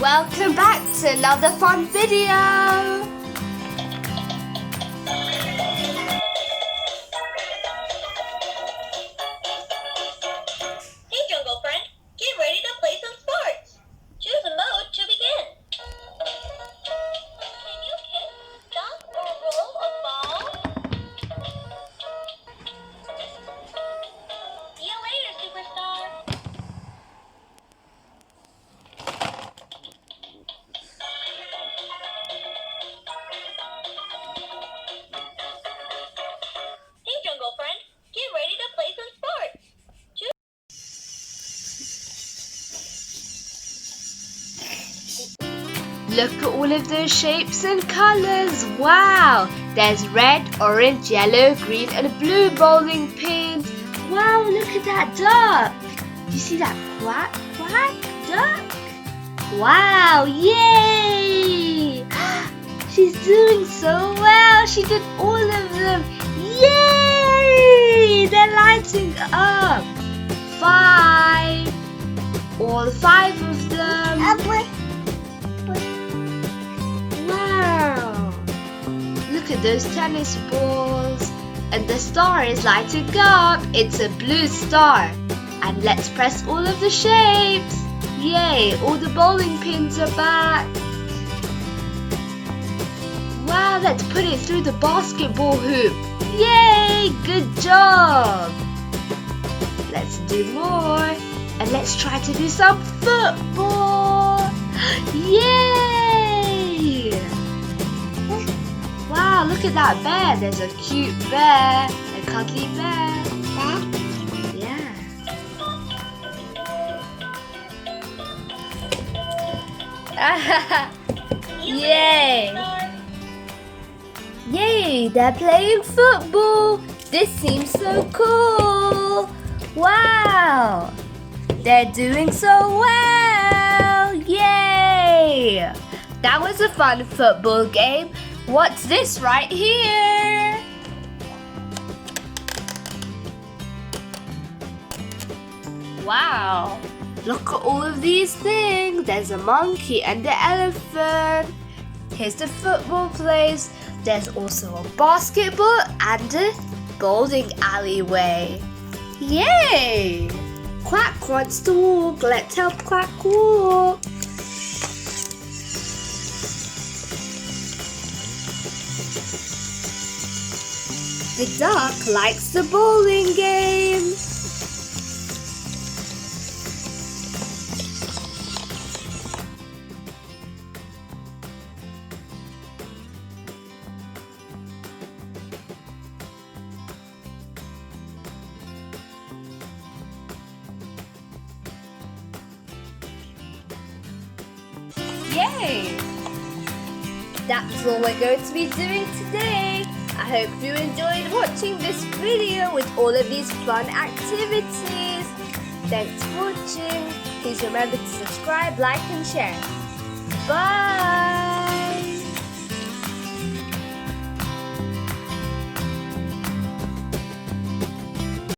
Welcome back to another fun video! Hey Jungle Friend, get ready to play some sports! Choose a mode to begin. Can you kick, dunk, or roll a ball? See you later, superstar! Hey Jungle Friend, get ready to play some sports! Look at all of those shapes and colours. Wow! There's red, orange, yellow, green and blue bowling pins. Wow, look at that duck. Do you see that quack, quack duck? Wow, yay! She's doing so well. She did all of them. Yay! They're lighting up. 5. All 5 of them. Wow! Look at those tennis balls. And the star is lighting up. It's a blue star. And let's press all of the shapes. Yay! All the bowling pins are back. Wow, let's put it through the basketball hoop. Yay! Good job! Let's do more. And let's try to do some football. Yay! Wow, look at that bear. There's a cute bear, a cuddly bear. Yeah. Yay! Yay, they're playing football. This seems so cool. Wow! They're doing so well. Yay! That was a fun football game. What's this right here? Wow! Look at all of these things. There's a monkey and an elephant. Here's the football place. There's also a basketball and a bowling alleyway. Yay! Quack wants to walk. Let's help Quack walk. The duck likes the bowling game. Yay! That's all we're going to be doing today. I hope you enjoyed watching this video with all of these fun activities. Thanks for watching. Please remember to subscribe, like and share. Bye!